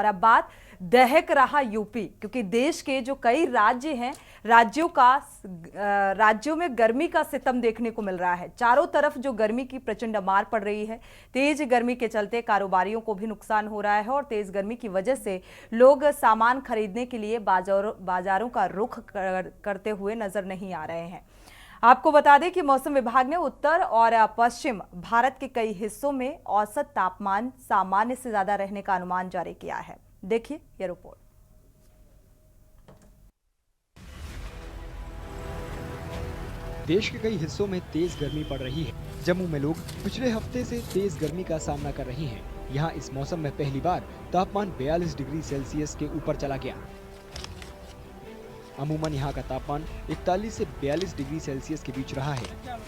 और अब बात दहक रहा यूपी, क्योंकि देश के जो कई राज्य हैं, राज्यों में गर्मी का सितम देखने को मिल रहा है। चारों तरफ जो गर्मी की प्रचंड मार पड़ रही है। तेज गर्मी के चलते कारोबारियों को भी नुकसान हो रहा है और तेज गर्मी की वजह से लोग सामान खरीदने के लिए बाजारों का रुख करते हुए नजर नहीं आ रहे हैं। आपको बता दें कि मौसम विभाग ने उत्तर और पश्चिम भारत के कई हिस्सों में औसत तापमान सामान्य से ज्यादा रहने का अनुमान जारी किया है। देखिए यह रिपोर्ट। देश के कई हिस्सों में तेज गर्मी पड़ रही है। जम्मू में लोग पिछले हफ्ते से तेज गर्मी का सामना कर रहे हैं। यहाँ इस मौसम में पहली बार तापमान 42 डिग्री सेल्सियस के ऊपर चला गया। अमूमन यहाँ का तापमान 41 से 42 डिग्री सेल्सियस के बीच रहा है।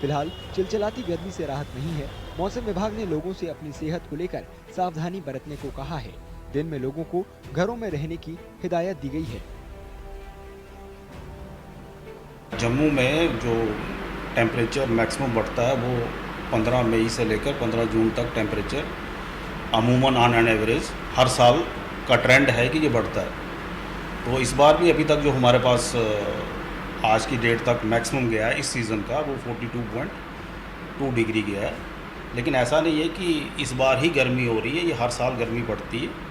फिलहाल चिलचिलाती गर्मी से राहत नहीं है। मौसम विभाग ने लोगों से अपनी सेहत को लेकर सावधानी बरतने को कहा है। दिन में लोगों को घरों में रहने की हिदायत दी गई है। जम्मू में जो टेम्परेचर मैक्सिमम बढ़ता है वो 15 मई से लेकर 15 जून तक टेम्परेचर अमूमन ऑन एन एवरेज हर साल का ट्रेंड है कि ये बढ़ता है। तो इस बार भी अभी तक जो हमारे पास आज की डेट तक मैक्सिमम गया है इस सीज़न का वो 42.2 डिग्री गया है। लेकिन ऐसा नहीं है कि इस बार ही गर्मी हो रही है, ये हर साल गर्मी बढ़ती है।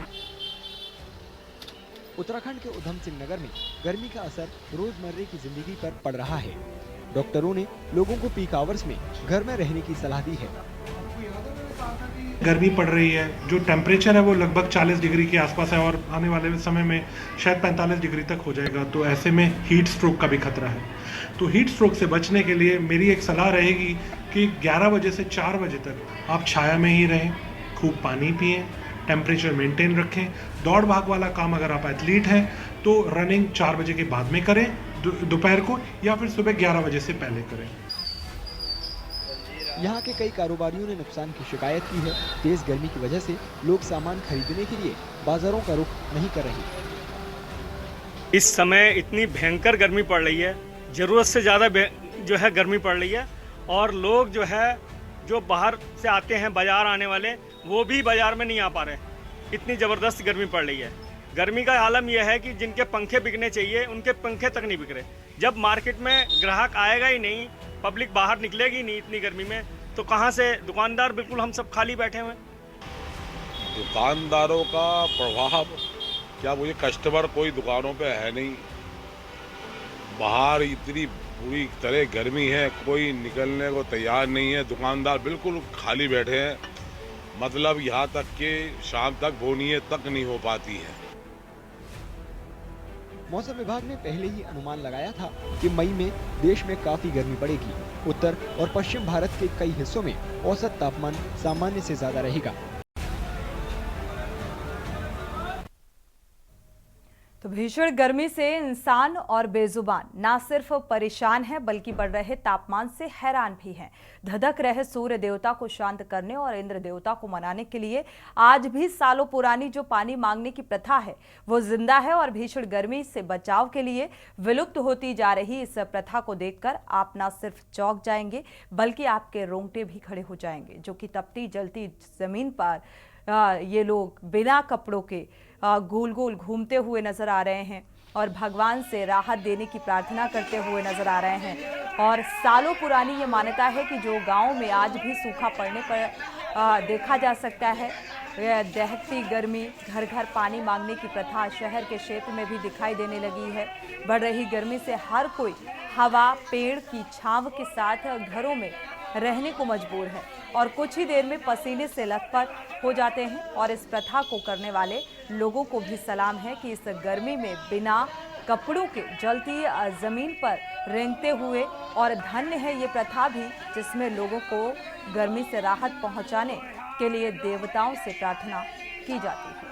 उत्तराखंड के उधम सिंह नगर में गर्मी का असर रोजमर्रे की जिंदगी पर पड़ रहा है। डॉक्टरों ने लोगों को पीक आवर्स में घर में रहने की सलाह दी है। गर्मी पड़ रही है, जो टेम्परेचर है वो लगभग 40 डिग्री के आसपास है और आने वाले समय में शायद 45 डिग्री तक हो जाएगा। तो ऐसे में हीट स्ट्रोक का भी खतरा है। तो हीट स्ट्रोक से बचने के लिए मेरी एक सलाह रहेगी कि 11 बजे से 4 बजे तक आप छाया में ही रहें, खूब पानी पिएं, टेम्परेचर मेंटेन रखें। दौड़ भाग वाला काम अगर आप एथलीट हैं तो रनिंग 4 बजे के बाद में करें दोपहर को, या फिर सुबह 11 बजे से पहले करें। यहाँ के कई कारोबारियों ने नुकसान की शिकायत की है। तेज गर्मी की वजह से लोग सामान खरीदने के लिए बाजारों का रुख नहीं कर रहे। इस समय इतनी भयंकर गर्मी पड़ रही है, जरूरत से ज़्यादा जो है गर्मी पड़ रही है और लोग जो है जो बाहर से आते हैं बाजार आने वाले वो भी बाजार में नहीं आ पा रहे। इतनी ज़बरदस्त गर्मी पड़ रही है। गर्मी का आलम यह है कि जिनके पंखे बिकने चाहिए उनके पंखे तक नहीं बिक रहे। जब मार्केट में ग्राहक आएगा ही नहीं, पब्लिक बाहर निकलेगी नहीं इतनी गर्मी में, तो कहाँ से दुकानदार, बिल्कुल हम सब खाली बैठे हुए। दुकानदारों का प्रभाव क्या, मुझे कस्टमर कोई दुकानों पे है नहीं। बाहर इतनी बुरी तरह गर्मी है, कोई निकलने को तैयार नहीं है। दुकानदार बिल्कुल खाली बैठे हैं। मतलब यहाँ तक कि शाम तक बोनिए तक नहीं हो पाती है। मौसम विभाग ने पहले ही अनुमान लगाया था कि मई में देश में काफी गर्मी पड़ेगी। उत्तर और पश्चिम भारत के कई हिस्सों में औसत तापमान सामान्य से ज्यादा रहेगा। तो भीषण गर्मी से इंसान और बेजुबान ना सिर्फ परेशान है बल्कि बढ़ रहे तापमान से हैरान भी हैं। धधक रहे सूर्य देवता को शांत करने और इंद्र देवता को मनाने के लिए आज भी सालों पुरानी जो पानी मांगने की प्रथा है वो जिंदा है और भीषण गर्मी से बचाव के लिए विलुप्त होती जा रही इस प्रथा को देखकर आप ना सिर्फ चौंक जाएंगे बल्कि आपके रोंगटे भी खड़े हो जाएंगे। जो कि तपती जलती जमीन पर ये लोग बिना कपड़ों के गोल गोल घूमते हुए नजर आ रहे हैं और भगवान से राहत देने की प्रार्थना करते हुए नजर आ रहे हैं। और सालों पुरानी ये मान्यता है कि जो गांव में आज भी सूखा पड़ने पर देखा जा सकता है, दहकती गर्मी, घर घर पानी मांगने की प्रथा शहर के क्षेत्र में भी दिखाई देने लगी है। बढ़ रही गर्मी से हर कोई हवा, पेड़ की छांव के साथ घरों में रहने को मजबूर है और कुछ ही देर में पसीने से लथपथ हो जाते हैं। और इस प्रथा को करने वाले लोगों को भी सलाम है कि इस गर्मी में बिना कपड़ों के जलती जमीन पर रेंगते हुए, और धन्य है ये प्रथा भी जिसमें लोगों को गर्मी से राहत पहुंचाने के लिए देवताओं से प्रार्थना की जाती है।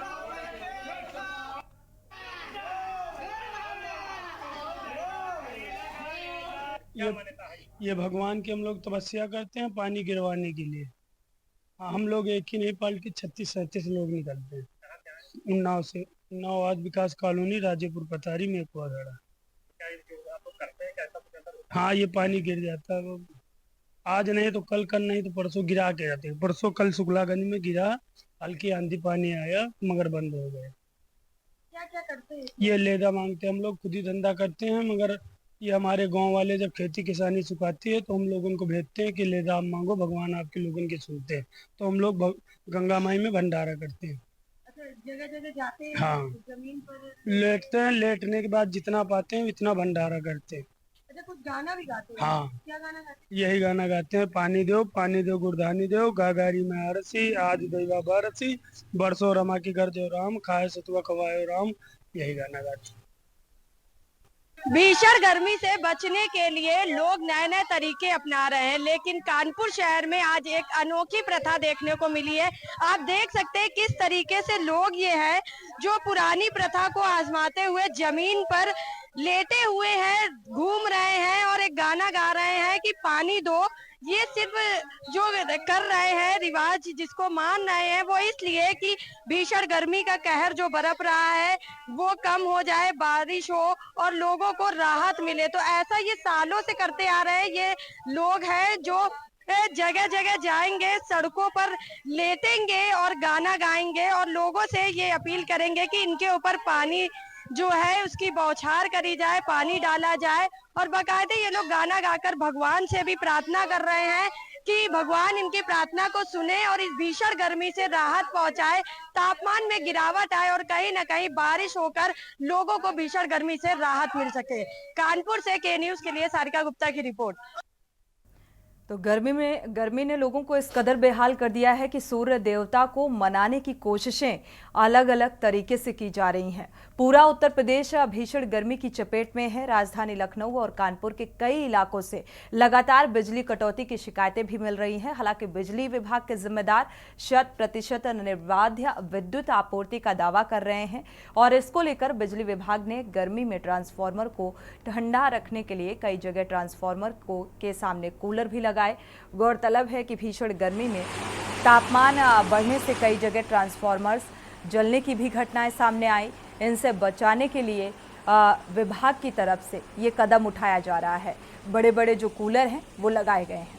ये भगवान की हम लोग तपस्या करते हैं पानी गिरवाने के लिए। हम लोग एक ही नहीं पाल्टी 36-37 लोग निकलते हैं उन्नाव से। उन्नाव आज विकास कॉलोनी, राजेपुर पतारी में कुआगड़ा। हाँ, ये पानी गिर जाता है। आज नहीं तो कल नहीं तो परसों गिरा के जाते हैं। परसों कल शुक्लागंज में गिरा हल्की आंधी पानी आया मगर बंद हो गया। क्या क्या करते हैं? ये लेदा मांगते हैं, हम लोग खुद ही धंधा करते हैं, मगर ये हमारे गांव वाले जब खेती किसानी सुखाती है तो हम लोग उनको भेजते हैं कि लेदा आप मांगो, भगवान आपके लोगों की सुनते हैं। तो हम लोग गंगा माई में भंडारा करते हैं। अच्छा, जगह जगह जाते हैं, हाँ। जमीन पर लेटते हैं, लेटने के बाद जितना पाते हैं उतना भंडारा करते हैं। अच्छा, कुछ गाना भी गाते हैं? हाँ। क्या गाना गाते यही गाना गाते हैं, पानी दो गुरधानी दो, गागारी में आरसी आज दैवा बारसी, बरसो रमा की घर जो राम, खाए सतुआ खवायो राम। यही गाना गाते हैं। भीषण गर्मी से बचने के लिए लोग नए नए तरीके अपना रहे हैं, लेकिन कानपुर शहर में आज एक अनोखी प्रथा देखने को मिली है। आप देख सकते हैं किस तरीके से लोग ये है जो पुरानी प्रथा को आजमाते हुए जमीन पर लेटे हुए हैं, घूम रहे हैं और एक गाना गा रहे हैं कि पानी दो। ये सिर्फ जो कर रहे हैं रिवाज, जिसको मान रहे हैं, वो इसलिए कि भीषण गर्मी का कहर जो बरप रहा है वो कम हो जाए, बारिश हो और लोगों को राहत मिले। तो ऐसा ये सालों से करते आ रहे हैं ये लोग हैं जो जगह जगह जाएंगे, सड़कों पर लेटेंगे और गाना गाएंगे और लोगों से ये अपील करेंगे कि इनके ऊपर पानी जो है उसकी बौछार करी जाए, पानी डाला जाए और बाकायदे ये लोग गाना गाकर भगवान से भी प्रार्थना कर रहे हैं कि भगवान इनकी प्रार्थना को सुने और इस भीषण गर्मी से राहत पहुंचाए, तापमान में गिरावट आए और कहीं न कहीं बारिश होकर लोगों को भीषण गर्मी से राहत मिल सके। कानपुर से के न्यूज के लिए सारिका गुप्ता की रिपोर्ट। तो गर्मी ने लोगों को इस कदर बेहाल कर दिया है कि सूर्य देवता को मनाने की कोशिशें अलग अलग तरीके से की जा रही हैं। पूरा उत्तर प्रदेश भीषण गर्मी की चपेट में है। राजधानी लखनऊ और कानपुर के कई इलाकों से लगातार बिजली कटौती की शिकायतें भी मिल रही हैं। हालांकि बिजली विभाग के जिम्मेदार 100% निर्बाध विद्युत आपूर्ति का दावा कर रहे हैं और इसको लेकर बिजली विभाग ने गर्मी में ट्रांसफार्मर को ठंडा रखने के लिए कई जगह ट्रांसफार्मर के सामने कूलर भी लगाए। गौरतलब है कि भीषण गर्मी में तापमान बढ़ने से कई जगह ट्रांसफार्मर्स जलने की भी घटनाएं सामने आई। इनसे बचाने के लिए विभाग की तरफ से ये कदम उठाया जा रहा है। बड़े बड़े जो कूलर हैं वो लगाए गए हैं।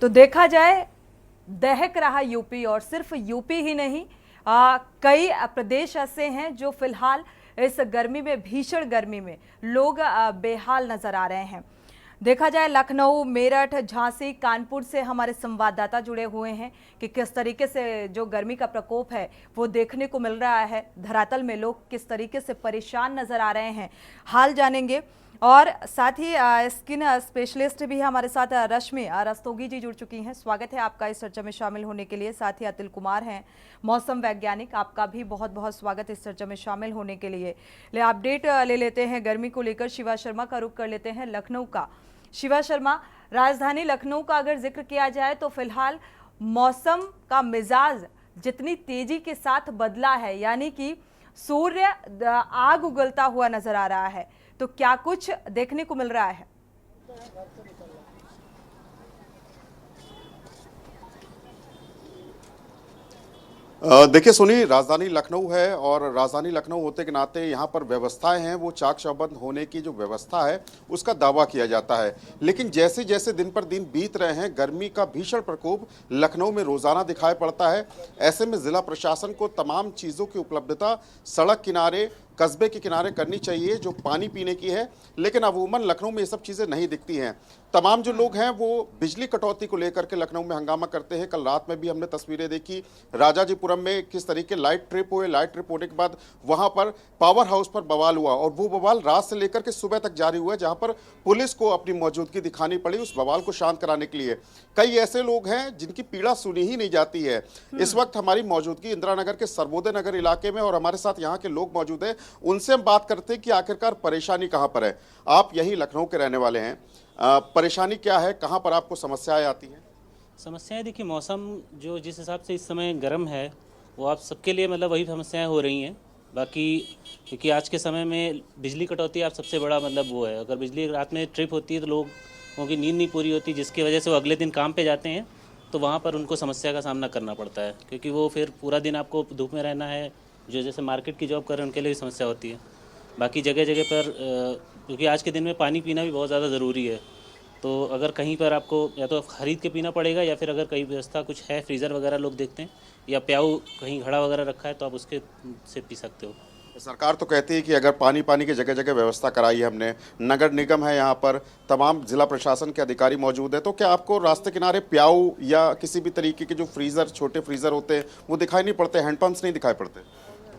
तो देखा जाए दहक रहा यूपी, और सिर्फ यूपी ही नहीं, कई प्रदेश ऐसे हैं जो फिलहाल इस गर्मी में, भीषण गर्मी में लोग बेहाल नजर आ रहे हैं। देखा जाए लखनऊ, मेरठ, झांसी, कानपुर से हमारे संवाददाता जुड़े हुए हैं कि किस तरीके से जो गर्मी का प्रकोप है वो देखने को मिल रहा है। धरातल में लोग किस तरीके से परेशान नजर आ रहे हैं, हाल जानेंगे। और साथ ही स्किन स्पेशलिस्ट भी हमारे साथ रश्मि रस्तोगी जी जुड़ चुकी हैं। स्वागत है आपका इस चर्चा में शामिल होने के लिए। साथ ही अतुल कुमार हैं, मौसम वैज्ञानिक, आपका भी बहुत बहुत स्वागत इस चर्चा में शामिल होने के लिए। अपडेट ले लेते हैं गर्मी को लेकर। शिवा शर्मा का रुख कर लेते हैं लखनऊ का। शिवा शर्मा, राजधानी लखनऊ का अगर जिक्र किया जाए तो फिलहाल मौसम का मिजाज जितनी तेजी के साथ बदला है, यानी कि सूर्य आग उगलता हुआ नजर आ रहा है, तो क्या कुछ देखने को मिल रहा है? देखिए सुनी, राजधानी लखनऊ है और राजधानी लखनऊ होते के नाते यहाँ पर व्यवस्थाएं हैं, वो चाक चौबंद होने की जो व्यवस्था है उसका दावा किया जाता है। लेकिन जैसे जैसे दिन पर दिन बीत रहे हैं, गर्मी का भीषण प्रकोप लखनऊ में रोजाना दिखाई पड़ता है। ऐसे में जिला प्रशासन को तमाम चीज़ों की उपलब्धता सड़क किनारे कस्बे के किनारे करनी चाहिए जो पानी पीने की है, लेकिन अमूमन लखनऊ में ये सब चीज़ें नहीं दिखती हैं। तमाम जो लोग हैं वो बिजली कटौती को लेकर के लखनऊ में हंगामा करते हैं। कल रात में भी हमने तस्वीरें देखी राजाजीपुरम में किस तरीके लाइट ट्रिप हुए, लाइट ट्रिप होने के बाद वहां पर पावर हाउस पर बवाल हुआ और वो बवाल रात से लेकर के सुबह तक जारी हुआ, जहां पर पुलिस को अपनी मौजूदगी दिखानी पड़ी उस बवाल को शांत कराने के लिए। कई ऐसे लोग हैं जिनकी पीड़ा सुनी ही नहीं जाती है। इस वक्त हमारी मौजूदगी इंदिरा नगर के सर्वोदय नगर इलाके में और हमारे साथ यहाँ के लोग मौजूद हैं। उनसे हम बात करते हैं कि आखिरकार परेशानी कहाँ पर है। आप यही लखनऊ के रहने वाले हैं, परेशानी क्या है, कहाँ पर आपको समस्याएं आती हैं? समस्याएं देखिए, मौसम जो जिस हिसाब से इस समय गर्म है वो आप सबके लिए मतलब वही समस्याएं हो रही हैं। बाकी क्योंकि आज के समय में बिजली कटौती आप सबसे बड़ा मतलब वो है। अगर बिजली रात में ट्रिप होती है तो लोगों की नींद नहीं पूरी होती, जिसकी वजह से वो अगले दिन काम पे जाते हैं तो वहाँ पर उनको समस्या का सामना करना पड़ता है, क्योंकि वो फिर पूरा दिन आपको धूप में रहना है। जो जैसे मार्केट की जॉब कर रहे हैं उनके लिए भी समस्या होती है। बाकी जगह जगह पर क्योंकि आज के दिन में पानी पीना भी बहुत ज़्यादा ज़रूरी है, तो अगर कहीं पर आपको या तो ख़रीद के पीना पड़ेगा या फिर अगर कहीं व्यवस्था कुछ है, फ्रीज़र वगैरह लोग देखते हैं या प्याऊ कहीं घड़ा वगैरह रखा है तो आप उसके से पी सकते हो। सरकार तो कहती है कि अगर पानी की जगह जगह व्यवस्था कराई है हमने, नगर निगम है, यहाँ पर तमाम जिला प्रशासन के अधिकारी मौजूद है, तो क्या आपको रास्ते किनारे प्याऊ या किसी भी तरीके के जो फ्रीज़र, छोटे फ्रीज़र होते हैं वो दिखाई नहीं पड़ते, हैंडपम्प्स नहीं दिखाई पड़ते?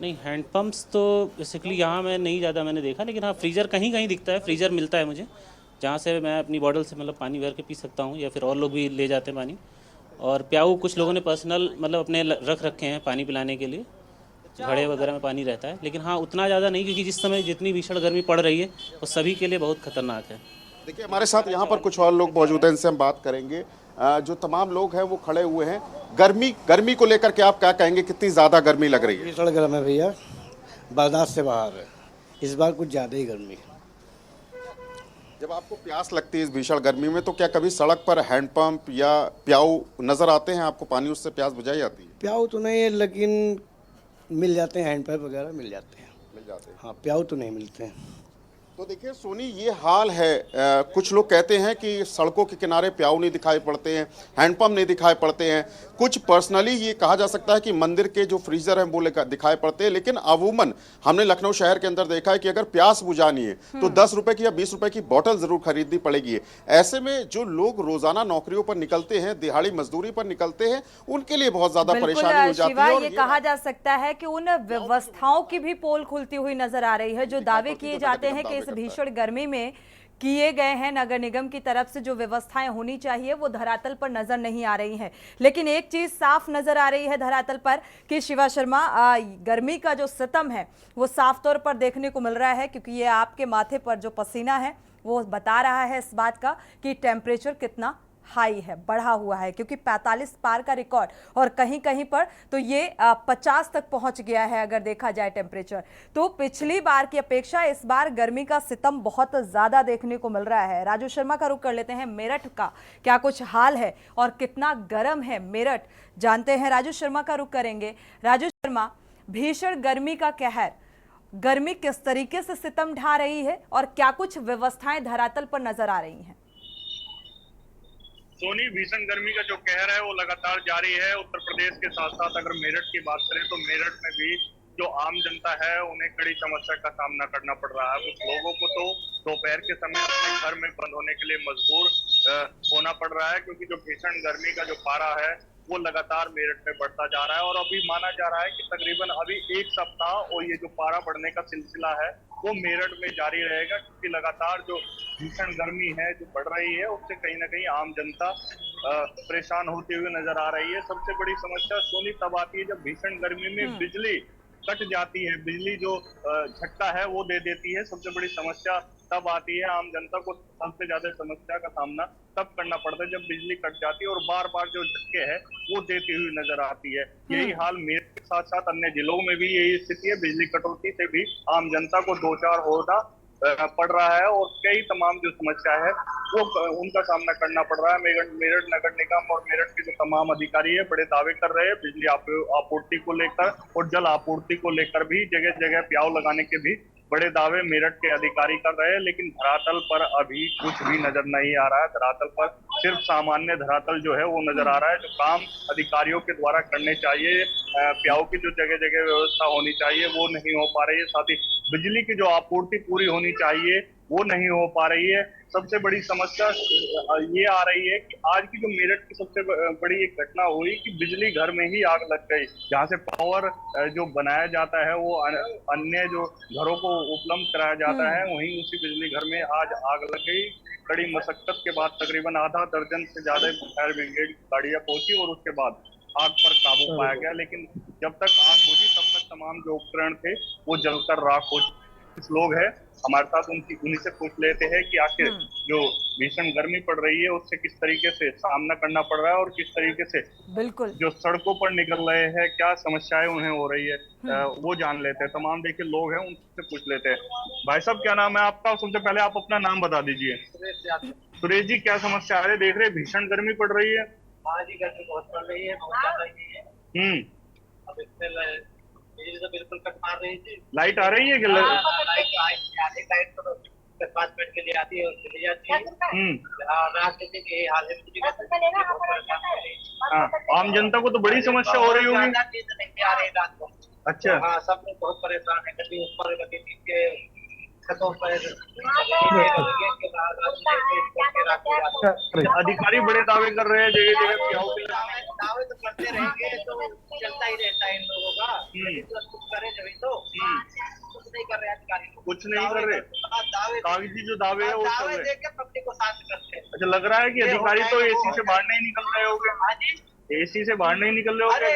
नहीं, हैंडपम्प्स तो बेसिकली यहाँ मैं नहीं ज़्यादा मैंने देखा, लेकिन हाँ फ्रीज़र कहीं कहीं दिखता है। फ्रीज़र मिलता है मुझे, जहाँ से मैं अपनी बॉटल से मतलब पानी भर के पी सकता हूँ या फिर और लोग भी ले जाते हैं पानी। और प्याऊ कुछ लोगों ने पर्सनल मतलब अपने रख रखे हैं पानी पिलाने के लिए, घड़े वगैरह में पानी रहता है, लेकिन हाँ उतना ज़्यादा नहीं, क्योंकि जिस समय जितनी भीषण गर्मी पड़ रही है वो सभी के लिए बहुत खतरनाक है। देखिए हमारे साथ यहाँ पर कुछ और लोग मौजूद हैं, इनसे हम बात करेंगे। जो तमाम लोग हैं वो खड़े हुए हैं। गर्मी को लेकर के आप क्या कहेंगे, कितनी ज़्यादा गर्मी लग रही है? भीषण गर्म है भैया, बर्दाश्त से बाहर है। इस बार कुछ ज़्यादा ही गर्मी है। जब आपको प्यास लगती है इस भीषण गर्मी में, तो क्या कभी सड़क पर हैंडपंप या प्याऊ नजर आते हैं आपको, पानी उससे प्यास बुझाई जाती है? प्याऊ तो नहीं है, लेकिन मिल जाते हैं, हैंडपंप वगैरह मिल जाते हैं। हाँ, प्याऊ तो नहीं मिलते हैं। तो देखिए सोनी, ये हाल है। कुछ लोग कहते हैं कि सड़कों के किनारे प्याऊ नहीं दिखाई पड़ते हैं, हैंडपंप नहीं दिखाई पड़ते हैं। कुछ पर्सनली ये कहा जा सकता है कि मंदिर के जो फ्रीजर हैं वो दिखाई पड़ते हैं, लेकिन अमूमन हमने लखनऊ शहर के अंदर देखा है कि अगर प्यास बुझानी है तो 10 रुपए की या 20 रुपए की बोतल जरूर खरीदनी पड़ेगी। ऐसे में जो लोग रोजाना नौकरियों पर निकलते हैं, दिहाड़ी मजदूरी पर निकलते हैं, उनके लिए बहुत ज्यादा परेशानी हो जाती है। और ये कहा जा सकता है कि उन व्यवस्थाओं की भी पोल खुलती हुई नजर आ रही है। जो दावे किए जाते हैं कि इस भीषण गर्मी में किए गए हैं नगर निगम की तरफ से, जो व्यवस्थाएं होनी चाहिए वो धरातल पर नजर नहीं आ रही हैं। लेकिन एक चीज साफ नजर आ रही है धरातल पर कि शिवा शर्मा, गर्मी का जो सितम है वो साफ तौर पर देखने को मिल रहा है, क्योंकि ये आपके माथे पर जो पसीना है वो बता रहा है इस बात का कि टेम्परेचर कितना हाई है, बढ़ा हुआ है, क्योंकि 45 पार का रिकॉर्ड और कहीं कहीं पर तो ये 50 तक पहुंच गया है अगर देखा जाए टेम्परेचर। तो पिछली बार की अपेक्षा इस बार गर्मी का सितम बहुत ज्यादा देखने को मिल रहा है। राजू शर्मा का रुख कर लेते हैं मेरठ का, क्या कुछ हाल है और कितना गर्म है मेरठ, जानते हैं। राजू शर्मा का रुख करेंगे। राजू शर्मा, भीषण गर्मी का कहर, गर्मी किस तरीके से सितम ढा रही है और क्या कुछ व्यवस्थाएं धरातल पर नजर आ रही हैं? सोनी, भीषण गर्मी का जो कहर है वो लगातार जारी है। उत्तर प्रदेश के साथ साथ अगर मेरठ की बात करें तो मेरठ में भी जो आम जनता है उन्हें कड़ी समस्या का सामना करना पड़ रहा है। कुछ लोगों को तो दोपहर के समय अपने घर में बंद होने के लिए मजबूर होना पड़ रहा है, क्योंकि जो भीषण गर्मी का जो पारा है वो लगातार मेरठ में बढ़ता जा रहा है। और अभी माना जा रहा है कि तकरीबन अभी 1 सप्ताह और ये जो पारा बढ़ने का सिलसिला है वो मेरठ में जारी रहेगा, क्योंकि लगातार जो भीषण गर्मी है जो बढ़ रही है उससे कहीं ना कहीं आम जनता परेशान होती हुई नजर आ रही है। सबसे बड़ी समस्या सोनी तब आती है जब भीषण गर्मी में बिजली कट जाती है, बिजली जो झटका है वो दे देती है। सबसे बड़ी समस्या तब आती है, आम जनता को सबसे ज्यादा समस्या का सामना तब करना पड़ता है जब बिजली कट जाती है और बार बार जो झटके है वो देती हुई नजर आती है। यही हाल मेरठ के साथ साथ अन्य जिलों में भी यही स्थिति है। बिजली कटौती से भी आम जनता को दो चार होना पड़ रहा है और कई तमाम जो समस्या है वो उनका सामना करना पड़ रहा है। मेरठ नगर निगम और मेरठ के जो तमाम अधिकारी है बड़े दावे कर रहे हैं बिजली आपूर्ति को लेकर और जल आपूर्ति को लेकर भी। जगह जगह प्याऊ लगाने के भी बड़े दावे मेरठ के अधिकारी कर रहे हैं, लेकिन धरातल पर अभी कुछ भी नजर नहीं आ रहा है। धरातल पर सिर्फ सामान्य धरातल जो है वो नजर आ रहा है। जो काम अधिकारियों के द्वारा करने चाहिए, प्याऊ की जो जगह जगह व्यवस्था होनी चाहिए वो नहीं हो पा रही है। साथ ही बिजली की जो आपूर्ति पूरी होनी चाहिए वो नहीं हो पा रही है। सबसे बड़ी समस्या ये आ रही है कि आज की जो मेरठ की सबसे बड़ी एक घटना हुई कि बिजली घर में ही आग लग गई। जहाँ से पावर जो बनाया जाता है वो अन्य जो घरों को उपलब्ध कराया जाता है, वहीं उसी बिजली घर में आज आग लग गई। कड़ी मशक्कत के बाद तकरीबन आधा दर्जन से ज्यादा फायर ब्रिगेड गाड़ियां पहुंची और उसके बाद आग पर काबू पाया गया। लेकिन जब तक आग बुझी तब तक तमाम जो उपकरण थे वो जलकर राख हो चुके। कुछ लोग हैं हमारे साथ, उन्हीं से पूछ लेते हैं कि आखिर जो भीषण गर्मी पड़ रही है उससे किस तरीके से सामना करना पड़ रहा है और किस तरीके से बिल्कुल जो सड़कों पर निकल रहे हैं क्या समस्याएं उन्हें हो रही है, वो जान लेते हैं। तमाम देखिए लोग हैं उनसे पूछ लेते हैं। भाई साहब क्या नाम है आपका? सबसे पहले आप अपना नाम बता दीजिए। सुरेश जी, क्या समस्या है? देख रहे भीषण गर्मी पड़ रही है। हाँ जी, गर्मी बहुत पड़ रही है, बहुत ज्यादा ही है। अब इसमें बिजली तो बिल्कुल कट मार रही थी। लाइट आ रही है कि लाइट तो 5 मिनट के लिए आती है और चली जाती है। रात के हाल है। आम जनता को तो बड़ी समस्या हो रही होगी। अच्छा, हाँ, सब लोग बहुत परेशान है। कभी ऊपर कभी नीचे छतों पर। अधिकारी बड़े दावे कर रहे हैं जगह जगह। दावे तो करते रहेंगे तो चलता ही रहता है इन लोगों का। कुछ करे जब तो कुछ नहीं कर रहे अधिकारी, कुछ नहीं कर रहे। दावे कागजी जो दावे है वो दावे देके पब्लिक को शांत करते हैं। अच्छा, लग रहा है कि अधिकारी तो एसी से बाहर नहीं निकल रहे होंगे। एसी से बाहर नहीं निकल रहे होंगे।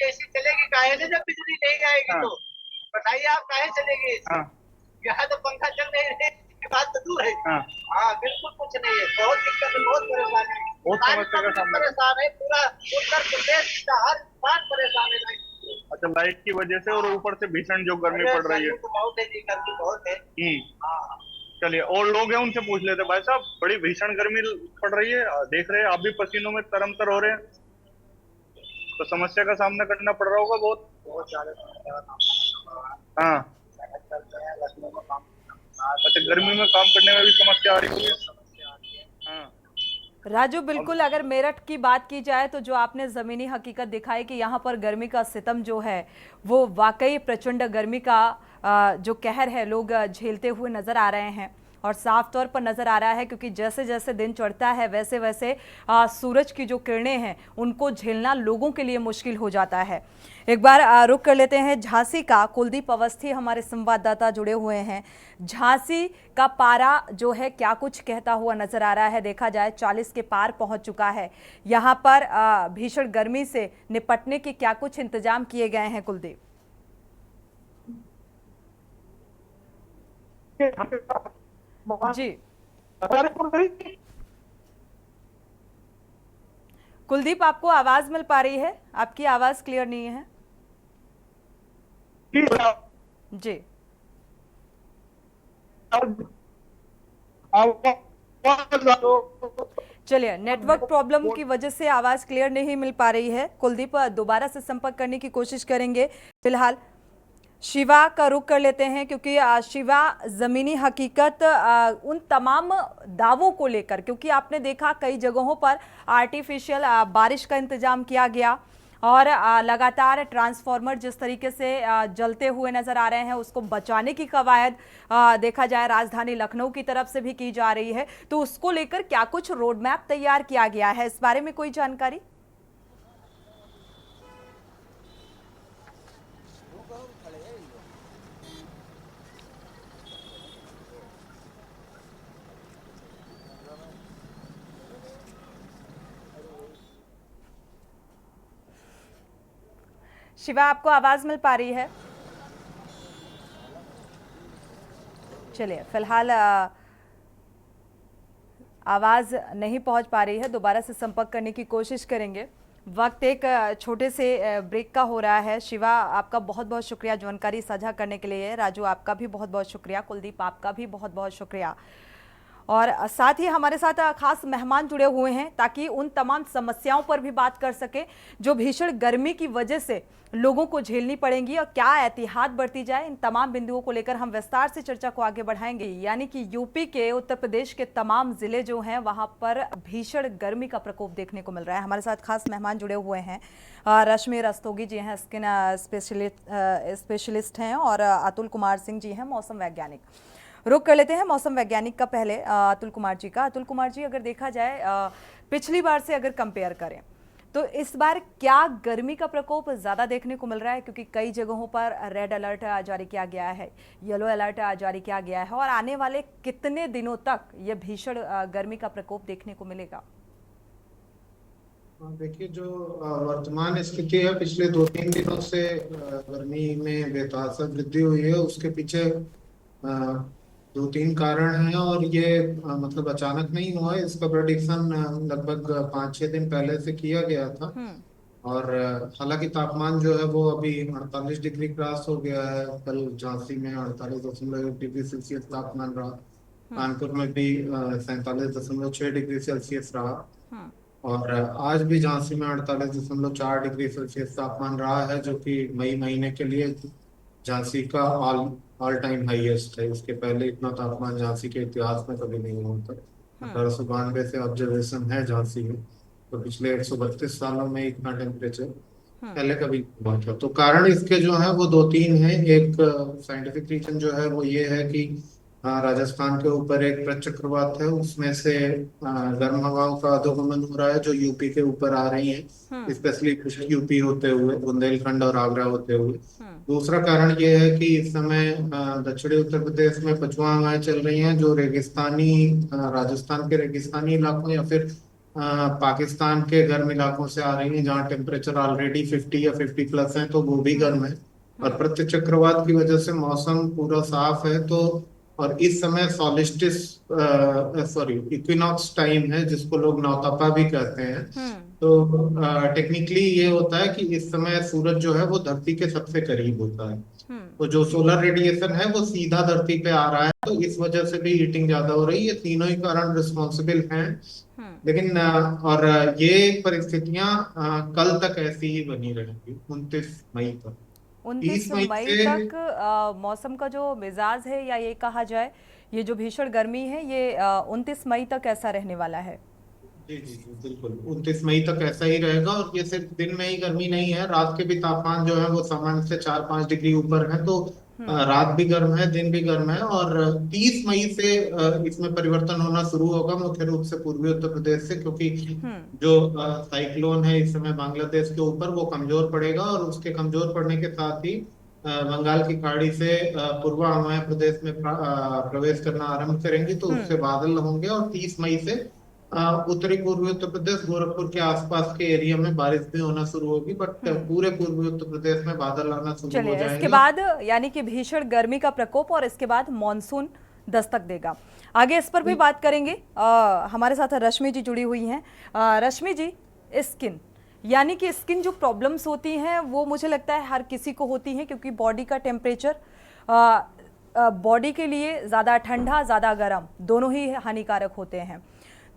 एसी चलेगी काहे से जब बिजली नहीं आएगी? तो बताइए आप काहे चलेगी? यहाँ तो पंखा चल नहीं रहे, बात तो दूर है। हाँ, बिल्कुल कुछ नहीं है। बहुत दिक्कत है, बहुत परेशानी है, बहुत समस्या का सामना परेशान है। पूरा उत्तर प्रदेश का हर इंसान परेशान है। अच्छा, लाइट की वजह से और ऊपर से भीषण जो गर्मी पड़ रही है। बहुत है जी, गर्मी बहुत है। चलिए और लोग हैं उनसे पूछ लेते। भाई साहब, बड़ी भीषण गर्मी पड़ रही है, देख रहे हैं आप भी पसीनों में तरमतर हो रहे हैं, तो समस्या का सामना करना पड़ रहा होगा बहुत ज्यादा। हाँ, अच्छा, गर्मी में काम करने में भी समस्या आ रही होगी। हाँ राजू, बिल्कुल अगर मेरठ की बात की जाए तो जो आपने ज़मीनी हकीकत दिखाई कि यहाँ पर गर्मी का सितम जो है वो वाकई प्रचंड गर्मी का जो कहर है लोग झेलते हुए नज़र आ रहे हैं और साफ तौर पर नज़र आ रहा है क्योंकि जैसे जैसे दिन चढ़ता है वैसे वैसे सूरज की जो किरणें हैं उनको झेलना लोगों के लिए मुश्किल हो जाता है। एक बार रुक कर लेते हैं झांसी का। कुलदीप अवस्थी हमारे संवाददाता जुड़े हुए हैं। झांसी का पारा जो है क्या कुछ कहता हुआ नजर आ रहा है? देखा जाए 40 के पार पहुंच चुका है। यहाँ पर भीषण गर्मी से निपटने के क्या कुछ इंतजाम किए गए हैं कुलदीप? जी कुलदीप, आपको आवाज मिल पा रही है? आपकी आवाज क्लियर नहीं है जी। चलिए, नेटवर्क प्रॉब्लम की वजह से आवाज क्लियर नहीं मिल पा रही है। कुलदीप, दोबारा से संपर्क करने की कोशिश करेंगे। फिलहाल शिवा का रुख कर लेते हैं क्योंकि शिवा, जमीनी हकीकत उन तमाम दावों को लेकर, क्योंकि आपने देखा कई जगहों पर आर्टिफिशियल बारिश का इंतजाम किया गया और लगातार ट्रांसफार्मर जिस तरीके से जलते हुए नजर आ रहे हैं उसको बचाने की कवायद देखा जाए राजधानी लखनऊ की तरफ से भी की जा रही है, तो उसको लेकर क्या कुछ रोड मैप तैयार किया गया है, इस बारे में कोई जानकारी? शिवा, आपको आवाज मिल पा रही है? चलिए, फिलहाल आवाज नहीं पहुंच पा रही है, दोबारा से संपर्क करने की कोशिश करेंगे। वक्त एक छोटे से ब्रेक का हो रहा है। शिवा, आपका बहुत बहुत शुक्रिया जानकारी साझा करने के लिए। राजू, आपका भी बहुत बहुत शुक्रिया। कुलदीप, आपका भी बहुत बहुत शुक्रिया। और साथ ही हमारे साथ खास मेहमान जुड़े हुए हैं ताकि उन तमाम समस्याओं पर भी बात कर सके जो भीषण गर्मी की वजह से लोगों को झेलनी पड़ेंगी और क्या एहतियात बरती जाए। इन तमाम बिंदुओं को लेकर हम विस्तार से चर्चा को आगे बढ़ाएंगे। यानी कि यूपी के, उत्तर प्रदेश के तमाम जिले जो हैं वहां पर भीषण गर्मी का प्रकोप देखने को मिल रहा है। हमारे साथ खास मेहमान जुड़े हुए हैं। रश्मि रस्तोगी जी हैं, स्किन स्पेशलिस्ट हैं, और अतुल कुमार सिंह जी हैं, मौसम वैज्ञानिक। रुक कर लेते हैं मौसम वैज्ञानिक का पहले अतुल कुमार जी का। अतुल कुमार जी, अगर देखा जाए पिछली बार से अगर कंपेयर करें तो इस बार क्या गर्मी का प्रकोप ज़्यादा देखने को मिल रहा है? क्योंकि कई जगहों पर रेड अलर्ट जारी किया गया है, येलो अलर्ट जारी किया गया है, और आने वाले कितने दिनों तक ये भीषण गर्मी का प्रकोप देखने को मिलेगा? देखिए, जो वर्तमान स्थिति है, पिछले 2-3 दिनों से गर्मी में बेतहाशा वृद्धि हुई है। उसके पीछे 2-3 कारण हैं, और ये मतलब अचानक नहीं हुआ है। इसका प्रेडिक्शन लगभग 5-6 दिन पहले से किया गया था। और हालांकि तापमान जो है वो अभी 48 डिग्री क्रॉस हो गया है। कल झांसी में 48.1 डिग्री सेल्सियस तापमान रहा, कानपुर में भी 47.6 डिग्री सेल्सियस रहा, और आज भी झांसी में 48.4 डिग्री सेल्सियस तापमान रहा है, जो कि मई महीने के लिए झांसी का ऑल टाइम हाईएस्ट है। इसके पहले इतना तापमान झांसी के इतिहास में कभी नहीं हुआ था। 1892 से ऑब्जर्वेशन है झांसी में, तो पिछले 132 सालों में इतना टेम्परेचर पहले कभी हुआ था। तो कारण इसके जो है वो 2-3 हैं। एक साइंटिफिक रीजन जो है वो ये है कि राजस्थान के ऊपर एक प्रचक्रवात है, उसमें से गर्म हवाओं का अधोगमन हो रहा है जो यूपी के ऊपर आ रही है, स्पेशली यूपी होते हुए, बुंदेलखंड और आगरा होते हुए। दूसरा कारण ये है कि इस समय दक्षिणी उत्तर प्रदेश में पछुआ हवाएं चल रही हैं, जो रेगिस्तानी राजस्थान के रेगिस्तानी इलाकों या फिर पाकिस्तान के गर्म इलाकों से आ रही हैं, जहाँ टेम्परेचर ऑलरेडी 50 या 50+ है, तो वो भी गर्म है। और प्रत्यचक्रवात की वजह से मौसम पूरा साफ है। तो और इस समय इक्विनॉक्स टाइम है, जिसको लोग नौतपा भी कहते हैं। तो टेक्निकली ये होता है कि इस समय सूरज जो है वो धरती के सबसे करीब होता है, तो जो सोलर रेडिएशन है वो सीधा धरती पे आ रहा है, तो इस वजह से भी हीटिंग ज्यादा हो रही है। ये तीनों ही कारण रिस्पॉन्सिबल हैं। लेकिन और ये परिस्थितियां कल तक ऐसी ही बनी रहेंगी, 29 मई तक। 29 मई तक मौसम का जो मिजाज है, या ये कहा जाए ये जो भीषण गर्मी है, ये 29 मई तक ऐसा रहने वाला है। जी जी जी, बिल्कुल 29 मई तक ऐसा ही रहेगा। और ये सिर्फ दिन में ही गर्मी नहीं है, रात के भी तापमान जो है वो सामान्य से 4-5 डिग्री ऊपर है, तो रात भी गर्म है, दिन भी गर्म है। और 30 मई से इसमें परिवर्तन होना शुरू होगा, मुख्य रूप से पूर्वी उत्तर प्रदेश से, क्योंकि जो साइक्लोन है इस समय बांग्लादेश के ऊपर, वो कमजोर पड़ेगा, और उसके कमजोर पड़ने के साथ ही बंगाल की खाड़ी से पूर्वा हवाएं प्रदेश में प्रवेश करना आरंभ करेंगी, तो उससे बादल होंगे। और 30 मई से उत्तरी पूर्वी उत्तर प्रदेश, गोरखपुर के आसपास के एरिया में बारिश भी होना शुरू होगी, बट पूरे पूर्वी उत्तर प्रदेश में बादल आना शुरू हो जाएंगे। इसके बाद यानी कि भीषण गर्मी का प्रकोप, और इसके बाद मॉनसून दस्तक देगा। आगे इस पर भी बात करेंगे। हमारे साथ रश्मि जी जुड़ी हुई हैं। रश्मि जी, स्किन यानी कि स्किन जो प्रॉब्लम्स होती हैं वो मुझे लगता है हर किसी को होती हैं, क्योंकि बॉडी का टेम्परेचर बॉडी के लिए ज़्यादा ठंडा ज़्यादा गर्म दोनों ही हानिकारक होते हैं।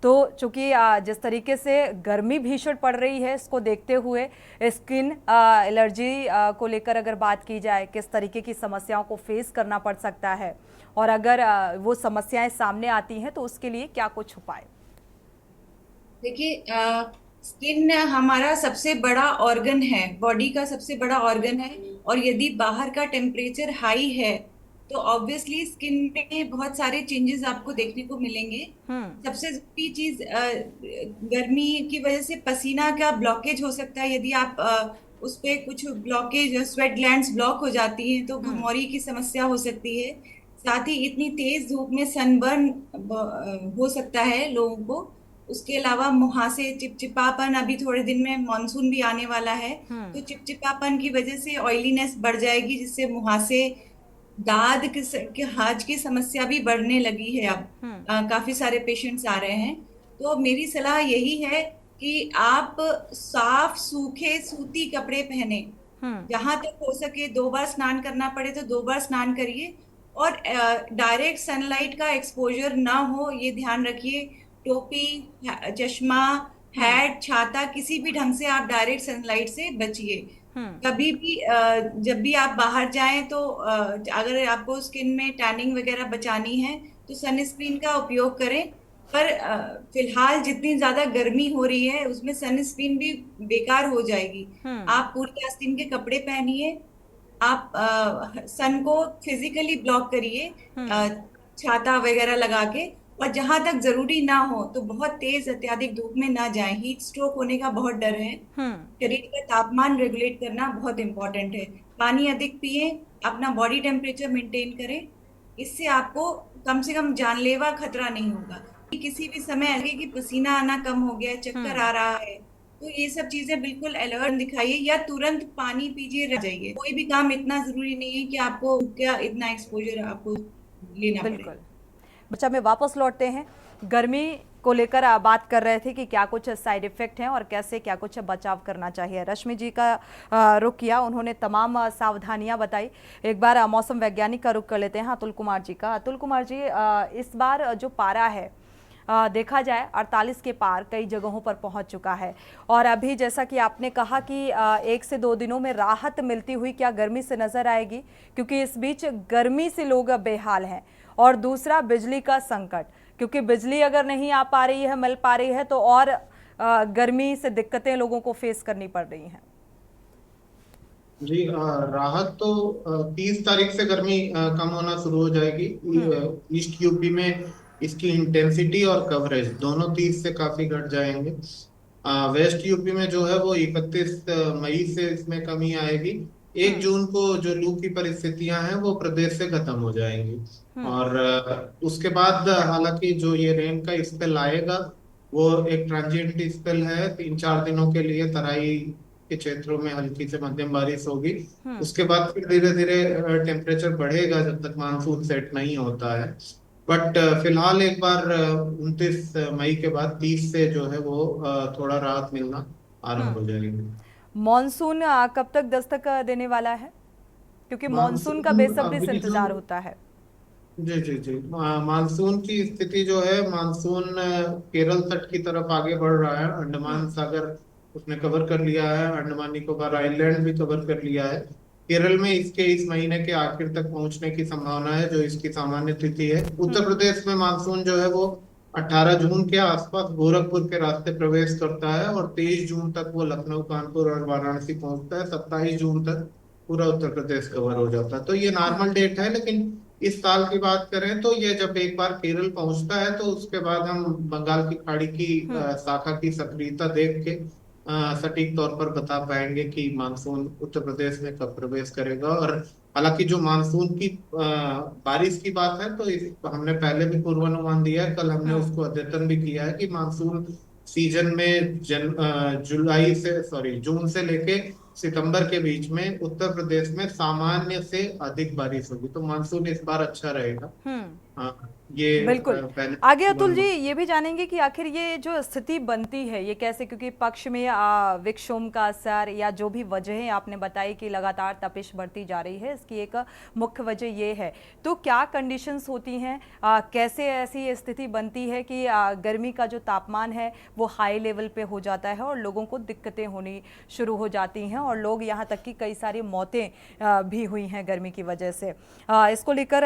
तो चूंकि जिस तरीके से गर्मी भीषण पड़ रही है, इसको देखते हुए स्किन एलर्जी को लेकर अगर बात की जाए, किस तरीके की समस्याओं को फेस करना पड़ सकता है, और अगर वो समस्याएं सामने आती हैं तो उसके लिए क्या कुछ उपाय? देखिए, स्किन हमारा सबसे बड़ा ऑर्गन है, बॉडी का सबसे बड़ा ऑर्गन है, और यदि बाहर का टेम्परेचर हाई है तो ऑब्वियसली स्किन में बहुत सारे चेंजेस आपको देखने को मिलेंगे। सबसे जरूरी चीज, गर्मी की वजह से पसीना का ब्लॉकेज हो सकता है। यदि आप उस पे कुछ ब्लॉकेज, स्वेट ग्लैंड्स ब्लॉक हो जाती हैं तो घमौरी की समस्या हो सकती है। साथ ही इतनी तेज धूप में सनबर्न हो सकता है लोगों को। उसके अलावा मुहासे, चिपचिपापन, अभी थोड़े दिन में मानसून भी आने वाला है, तो चिपचिपापन की वजह से ऑयलीनेस बढ़ जाएगी, जिससे मुहासे, दाद के हाज की समस्या भी बढ़ने लगी है। अब काफी सारे पेशेंट्स आ रहे हैं। तो मेरी सलाह यही है कि आप साफ सूखे सूती कपड़े पहने, जहां तक हो सके 2 बार स्नान करना पड़े तो 2 बार स्नान करिए, और डायरेक्ट सनलाइट का एक्सपोजर ना हो, ये ध्यान रखिए। टोपी, चश्मा, हैट, छाता, किसी भी ढंग से आप डायरेक्ट सनलाइट से बचिए। कभी भी जब भी आप बाहर जाएं तो अगर आपको स्किन में टैनिंग वगैरह बचानी है तो सनस्क्रीन का उपयोग करें। पर फिलहाल जितनी ज्यादा गर्मी हो रही है उसमें सनस्क्रीन भी बेकार हो जाएगी। आप पूरे आस्तीन के कपड़े पहनिए, आप सन को फिजिकली ब्लॉक करिए छाता वगैरह लगा के, और जहां तक जरूरी ना हो तो बहुत तेज अत्यधिक धूप में ना जाएं। हीट स्ट्रोक होने का बहुत डर है। शरीर का तापमान रेगुलेट करना बहुत इंपॉर्टेंट है। पानी अधिक पिए, अपना बॉडी टेम्परेचर मेंटेन करें, इससे आपको कम से कम जानलेवा खतरा नहीं होगा। किसी भी समय लगे कि पसीना आना कम हो गया, चक्कर आ रहा है, तो ये सब चीजें बिल्कुल अलर्ट दिखाइए या तुरंत पानी पीजिए, रह जाइए। कोई भी काम इतना जरूरी नहीं है कि आपको क्या इतना एक्सपोजर आपको लेना पड़े। बच्चा में वापस लौटते हैं। गर्मी को लेकर बात कर रहे थे कि क्या कुछ साइड इफेक्ट हैं और कैसे क्या कुछ बचाव करना चाहिए। रश्मि जी का रुख किया, उन्होंने तमाम सावधानियां बताई। एक बार मौसम वैज्ञानिक का रुख कर लेते हैं अतुल कुमार जी का। अतुल कुमार जी, इस बार जो पारा है देखा जाए 48 के पार कई जगहों पर पहुंच चुका है, और अभी जैसा कि आपने कहा कि 1 से 2 दिनों में राहत मिलती हुई क्या गर्मी से नजर आएगी, क्योंकि इस बीच गर्मी से लोग बेहाल हैं। और दूसरा बिजली का संकट, क्योंकि बिजली अगर नहीं आ पा रही है, मिल पा रही है, तो और गर्मी से दिक्कतें लोगों को फेस करनी पड़ रही हैं। जी, राहत तो 30 तारीख से गर्मी कम होना शुरू हो जाएगी। ईस्ट यूपी में इसकी इंटेंसिटी और कवरेज दोनों 30 से काफी घट जाएंगे। वेस्ट यूपी में जो है वो 31 मई से इसमें कमी आएगी। 1 जून को जो लू की परिस्थितियां हैं वो प्रदेश से खत्म हो जाएंगी, और उसके बाद हालांकि जो ये रेन का स्पेल आएगा वो एक ट्रांजिएंट स्पेल है। 3-4 दिनों के लिए तराई के क्षेत्रों में हल्की से मध्यम बारिश होगी। उसके बाद फिर धीरे धीरे टेम्परेचर बढ़ेगा जब तक मानसून सेट नहीं होता है। बट फिलहाल एक बार 29 मई के बाद 30 से जो है वो थोड़ा राहत मिलना आरंभ हो जाएगी। मॉनसून कब तक दस्तक देने वाला है, क्योंकि मॉनसून का बेसब्री से इंतजार होता है? जी जी जी, मानसून की स्थिति जो है, मानसून केरल तट की तरफ आगे बढ़ रहा है। अंडमान सागर उसने कवर कर लिया है, अंडमान निकोबार आइलैंड भी कवर कर लिया है। केरल में इसके इस महीने के आखिर तक पहुंचने की संभावना है, जो इसकी सामान्य तिथि है। उत्तर प्रदेश में मानसून जो है वो 18 जून के आसपास गोरखपुर के रास्ते प्रवेश करता है, और 23 जून तक वो लखनऊ, कानपुर और वाराणसी पहुंचता है। 27 जून तक पूरा उत्तर प्रदेश कवर हो जाता है। तो ये नॉर्मल डेट है, लेकिन इस साल की बात करें तो ये जब एक बार केरल पहुंचता है तो उसके बाद हम बंगाल की खाड़ी की शाखा की सक्रियता देख के सटीक तौर पर बता पाएंगे कि मानसून उत्तर प्रदेश में कब प्रवेश करेगा। और हालांकि जो मानसून की बारिश की बात है तो हमने पहले भी पूर्वानुमान दिया है, कल हमने उसको अद्यतन भी किया है कि मानसून सीजन में जून से लेके सितंबर के बीच में उत्तर प्रदेश में सामान्य से अधिक बारिश होगी। तो मानसून इस बार अच्छा रहेगा। हाँ, ये बिल्कुल। आगे अतुल जी ये भी जानेंगे कि आखिर ये जो स्थिति बनती है ये कैसे, क्योंकि पक्ष में विक्षोभ का असर या जो भी वजहें आपने बताई कि लगातार तपिश बढ़ती जा रही है, इसकी एक मुख्य वजह ये है। तो क्या कंडीशंस होती हैं, कैसे ऐसी स्थिति बनती है कि गर्मी का जो तापमान है वो हाई लेवल पे हो जाता है और लोगों को दिक्कतें होनी शुरू हो जाती हैं, और लोग यहाँ तक कि कई सारी मौतें भी हुई हैं गर्मी की वजह से। इसको लेकर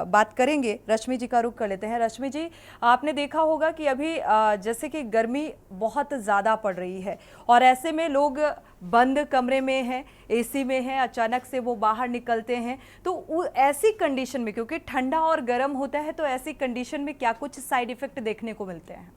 बात करेंगे। रश्मि जी का रुख कर लेते हैं। रश्मि जी, आपने देखा होगा कि अभी जैसे कि गर्मी बहुत ज़्यादा पड़ रही है और ऐसे में लोग बंद कमरे में हैं, एसी में हैं, अचानक से वो बाहर निकलते हैं, तो ऐसी कंडीशन में, क्योंकि ठंडा और गर्म होता है, तो ऐसी कंडीशन में क्या कुछ साइड इफेक्ट देखने को मिलते हैं?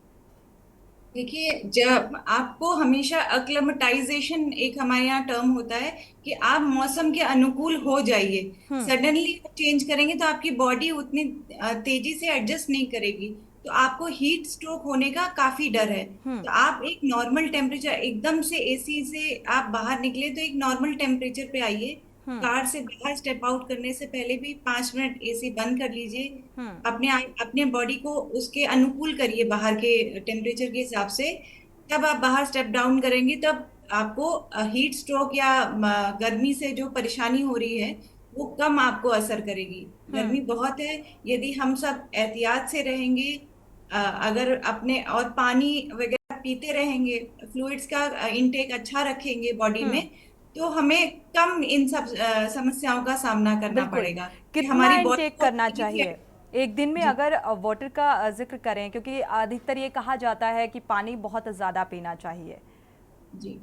देखिए, जब आपको हमेशा अक्लेमेटाइजेशन एक हमारे यहाँ टर्म होता है कि आप मौसम के अनुकूल हो जाइए। सडनली चेंज करेंगे तो आपकी बॉडी उतनी तेजी से एडजस्ट नहीं करेगी, तो आपको हीट स्ट्रोक होने का काफी डर है। तो आप एक नॉर्मल टेम्परेचर, एकदम से एसी से आप बाहर निकले तो एक नॉर्मल टेम्परेचर पे आइए। कार से बाहर स्टेप आउट करने से पहले भी 5 मिनट एसी बंद कर लीजिए। अपने बॉडी को उसके अनुकूल करिए बाहर के टेम्परेचर के हिसाब से। तब आप बाहर स्टेप डाउन करेंगे, तब आपको हीट स्ट्रोक या गर्मी से जो परेशानी हो रही है वो कम आपको असर करेगी। गर्मी बहुत है, यदि हम सब एहतियात से रहेंगे, अगर अपने और पानी वगैरह पीते रहेंगे, फ्लूइड्स का इनटेक अच्छा रखेंगे बॉडी में, तो हमें कम इन सब समस्याओं का सामना करना बिल्कुल। पड़ेगा। कितना हमारी बॉडी इंटेक को करना चाहिए एक दिन में, अगर वाटर का जिक्र करें, क्योंकि अधिकतर ये कहा जाता है कि पानी बहुत ज़्यादा पीना चाहिए जी,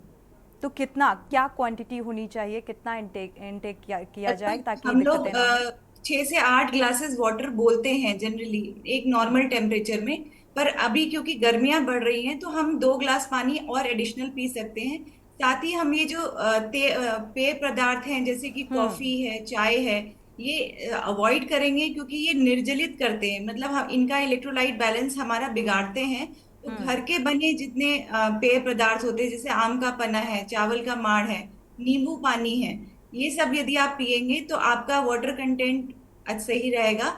तो कितना, क्या क्वांटिटी होनी चाहिए, कितना इंटेक किया जाए ताकि हम लोग दिक्कतें ना हो? 6 से 8 ग्लासेस वाटर बोलते हैं जनरली एक नॉर्मल टेम्परेचर में, पर अभी क्योंकि गर्मियां बढ़ रही हैं तो हम 2 ग्लास पानी और एडिशनल पी सकते हैं। साथ ही हम ये जो पेय पदार्थ हैं जैसे कि कॉफी है, चाय है, ये अवॉइड करेंगे क्योंकि ये निर्जलित करते हैं, मतलब हम इनका इलेक्ट्रोलाइट बैलेंस हमारा बिगाड़ते हैं। तो घर के बने जितने पेय पदार्थ होते हैं, जैसे आम का पन्ना है, चावल का माड़ है, नींबू पानी है, ये सब यदि आप पिएंगे तो आपका वाटर कंटेंट सही रहेगा।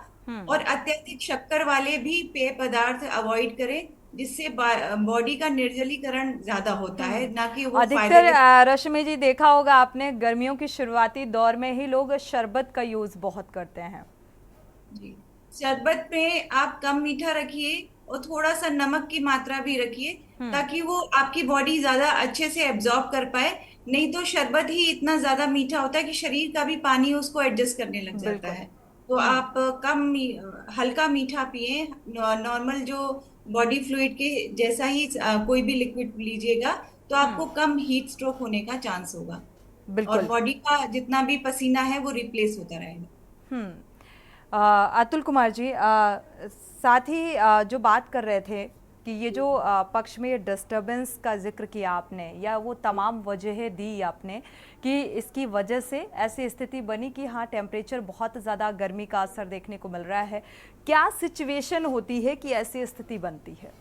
और अत्यधिक शक्कर वाले भी पेय पदार्थ अवॉइड करें, जिससे बॉडी का निर्जलीकरण ज्यादा होता है, ना कि वो अधिकतर रश्मि जी देखा होगा आपने, गर्मियों की शुरुआती दौर में ही लोग शरबत का यूज बहुत करते हैं। जी, शरबत में आप कम मीठा रखिए और थोड़ा सा नमक की मात्रा भी रखिए, ताकि वो आपकी बॉडी ज्यादा अच्छे से एब्जॉर्ब कर पाए। नहीं तो शरबत ही इतना ज्यादा मीठा होता है कि शरीर का भी पानी उसको एडजस्ट करने लग जाता है। तो आप हल्का मीठा पिए, नॉर्मल जो बॉडी फ्लूइड के जैसा ही कोई भी लिक्विड लीजिएगा, तो आपको कम हीट स्ट्रोक होने का चांस होगा और बॉडी का जितना भी पसीना है वो रिप्लेस होता रहेगा। अतुल कुमार जी, साथ ही जो बात कर रहे थे कि ये जो पक्ष में डिस्टरबेंस का जिक्र किया आपने, या वो तमाम वजहें दी आपने कि इसकी वजह से ऐसी स्थिति बनी कि हाँ टेम्परेचर बहुत ज़्यादा गर्मी का असर देखने को मिल रहा है, क्या सिचुएशन होती है कि ऐसी स्थिति बनती है?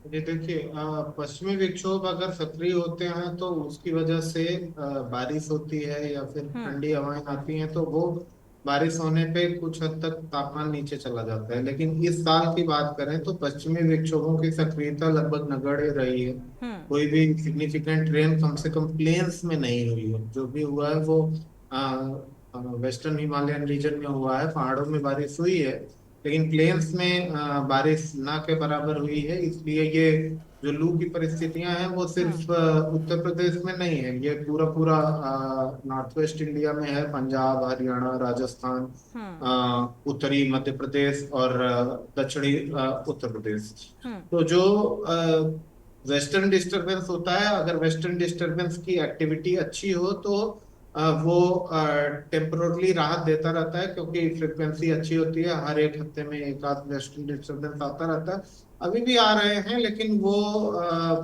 ये देखिए, पश्चिमी विक्षोभ अगर सक्रिय होते हैं तो उसकी वजह से बारिश होती है या फिर ठंडी हवाएं आती हैं, तो वो बारिश होने पे कुछ हद तक तापमान नीचे चला जाता है। लेकिन इस साल की बात करें तो पश्चिमी विक्षोभों की सक्रियता लगभग नगण्य रही है। कोई भी सिग्निफिकेंट रेन कम से कम प्लेन्स में नहीं हुई है। जो भी हुआ है वो वेस्टर्न हिमालयन रीजन में हुआ है, पहाड़ों में बारिश हुई है, लेकिन प्लेन्स में बारिश ना के बराबर हुई है। इसलिए ये जो लू की परिस्थितियां हैं वो सिर्फ उत्तर प्रदेश में नहीं है, ये पूरा पूरा नॉर्थ वेस्ट इंडिया में है। पंजाब, हरियाणा, राजस्थान, उत्तरी मध्य प्रदेश और दक्षिणी उत्तर प्रदेश। तो जो वेस्टर्न डिस्टरबेंस होता है, अगर वेस्टर्न डिस्टरबेंस की एक्टिविटी अच्छी हो तो वो टेम्पोरली राहत देता रहता है, क्योंकि फ्रिक्वेंसी अच्छी होती है। हर एक हफ्ते में एक आध वेस्टर्न डिस्टरबेंस आता रहता है, अभी भी आ रहे हैं, लेकिन वो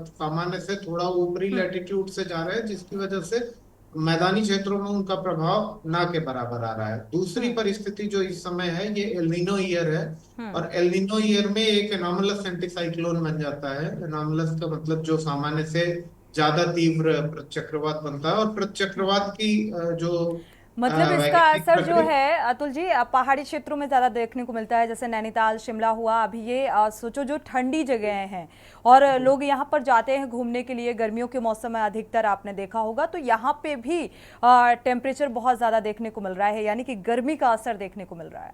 सामान्य से थोड़ा ऊपरी लैटिट्यूड से जा रहे हैं, जिसकी वजह से मैदानी क्षेत्रों में उनका प्रभाव ना के बराबर आ रहा है। दूसरी परिस्थिति जो इस समय है ये एलनिनो ईयर है, और एलनिनो ईयर में एक एनॉमलस एंटीसाइक्लोन बन जाता है। एनॉमलस का मतलब जो सामान्य से ज्यादा तीव्र प्रचक्रवात बनता है, और प्रचक्रवात की जो मतलब इसका असर जो है अतुल जी पहाड़ी क्षेत्रों में ज्यादा देखने को मिलता है, जैसे नैनीताल, शिमला हुआ। अभी ये सोचो जो ठंडी जगह हैं और लोग यहाँ पर जाते हैं घूमने के लिए, गर्मियों के मौसम में अधिकतर आपने देखा होगा, तो यहाँ पे भी टेम्परेचर बहुत ज्यादा देखने को मिल रहा है, यानी कि गर्मी का असर देखने को मिल रहा है।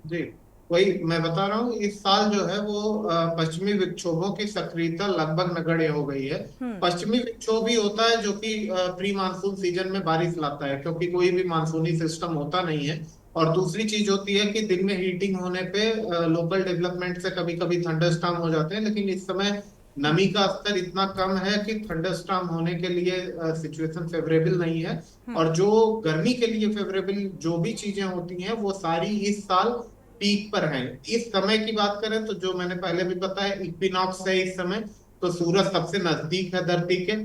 जी, वही मैं बता रहा हूँ, इस साल जो है वो पश्चिमी विक्षोभों की सक्रियता लगभग नगण्य हो गई है। पश्चिमी विक्षोभ ही होता है जो कि प्री मानसून सीजन में बारिश लाता है, क्योंकि कोई भी मानसूनी सिस्टम होता नहीं है। और दूसरी चीज होती है कि दिन में हीटिंग होने पे लोकल डेवलपमेंट से कभी कभी थंडरस्टॉर्म हो जाते हैं, लेकिन इस समय नमी का स्तर इतना कम है कि थंडरस्टॉर्म होने के लिए सिचुएशन फेवरेबल नहीं है। और जो गर्मी के लिए फेवरेबल जो भी चीजें होती हैं वो सारी इस साल पीक पर हैं। इस समय की बात करें तो जो मैंने पहले भी बताया, इक्विनॉक्स है इस समय, तो सूरज सबसे नजदीक है धरती के।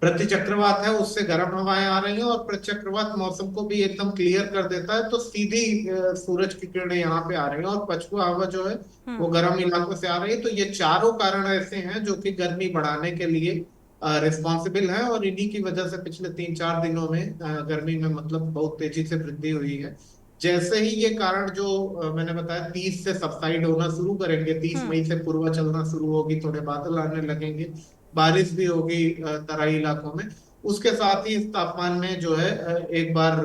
प्रतिचक्रवात है, उससे गर्म हवाएं आ रही हैं, और प्रतिचक्रवात मौसम को भी एकदम क्लियर कर देता है, तो सीधी सूरज की किरणें यहाँ पे आ रही हैं, और पछुआ हवा जो है वो गर्म इलाकों से आ रही है। तो ये चारों कारण ऐसे हैं जो कि गर्मी बढ़ाने के लिए रिस्पॉन्सिबल है, और इन्हीं की वजह से पिछले 3-4 दिनों में गर्मी में मतलब बहुत तेजी से वृद्धि हुई है। जैसे ही ये कारण जो मैंने बताया 30 से सबसाइड होना शुरू करेंगे, 30 मई से पूर्वा चलना शुरू होगी, थोड़े बादल आने लगेंगे, बारिश भी होगी तराई इलाकों में, उसके साथ ही इस तापमान में जो है एक बार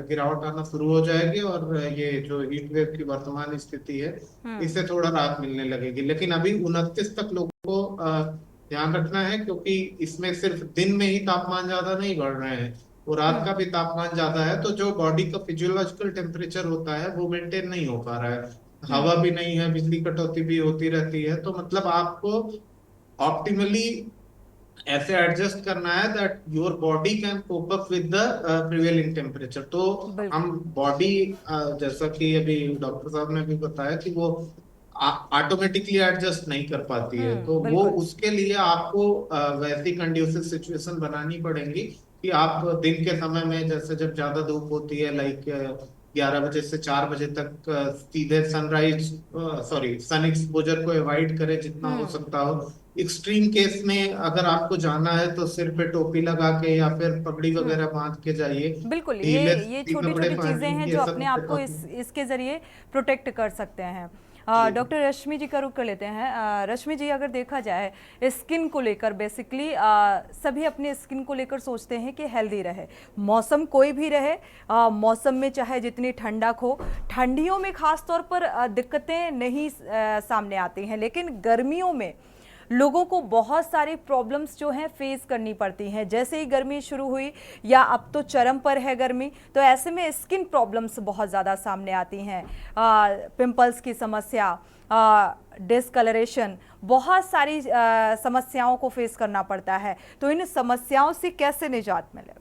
गिरावट आना शुरू हो जाएगी और ये जो हीट वेव की वर्तमान स्थिति है इससे थोड़ा राहत मिलने लगेगी। लेकिन अभी 29 तक लोगों को ध्यान रखना है, क्योंकि इसमें सिर्फ दिन में ही तापमान ज्यादा नहीं बढ़ रहे हैं, वो रात का भी तापमान ज्यादा है। तो जो बॉडी का फिजियोलॉजिकल टेम्परेचर होता है वो मेंटेन नहीं हो पा रहा है, हवा भी नहीं है, बिजली कटौती भी होती रहती है। तो मतलब आपको ऑप्टिमली ऐसे एडजस्ट करना है that your body can cope up with the prevailing temperature. तो हम बॉडी जैसा कि अभी डॉक्टर साहब ने भी बताया कि वो ऑटोमेटिकली एडजस्ट नहीं कर पाती है, तो वो उसके लिए आपको वैसी कंड्यूसिव सिचुएशन बनानी पड़ेगी कि आप दिन के समय में, जैसे जब ज्यादा धूप होती है लाइक 11 बजे से 4 बजे तक, सीधे सन एक्सपोजर को अवॉइड करें जितना हो सकता हो। एक्सट्रीम केस में अगर आपको जाना है तो सिर पे टोपी लगा के या फिर पगड़ी वगैरह बांध के जाइए। बिल्कुल, ये छोटी छोटी चीजें हैं जो अपने आप को इसके जरिए प्रोटेक्ट कर सकते हैं। डॉक्टर रश्मि जी का रुख कर लेते हैं। रश्मि जी, अगर देखा जाए स्किन को लेकर बेसिकली सभी अपने स्किन को लेकर सोचते हैं कि हेल्दी रहे, मौसम कोई भी रहे, मौसम में चाहे जितनी ठंडक हो, ठंडियों में खास तौर पर दिक्कतें नहीं सामने आती हैं, लेकिन गर्मियों में लोगों को बहुत सारी प्रॉब्लम्स जो हैं फेस करनी पड़ती हैं। जैसे ही गर्मी शुरू हुई या अब तो चरम पर है गर्मी, तो ऐसे में स्किन प्रॉब्लम्स बहुत ज़्यादा सामने आती हैं, पिंपल्स की समस्या, डिस्कलरेशन, बहुत सारी समस्याओं को फेस करना पड़ता है। तो इन समस्याओं से कैसे निजात मिले?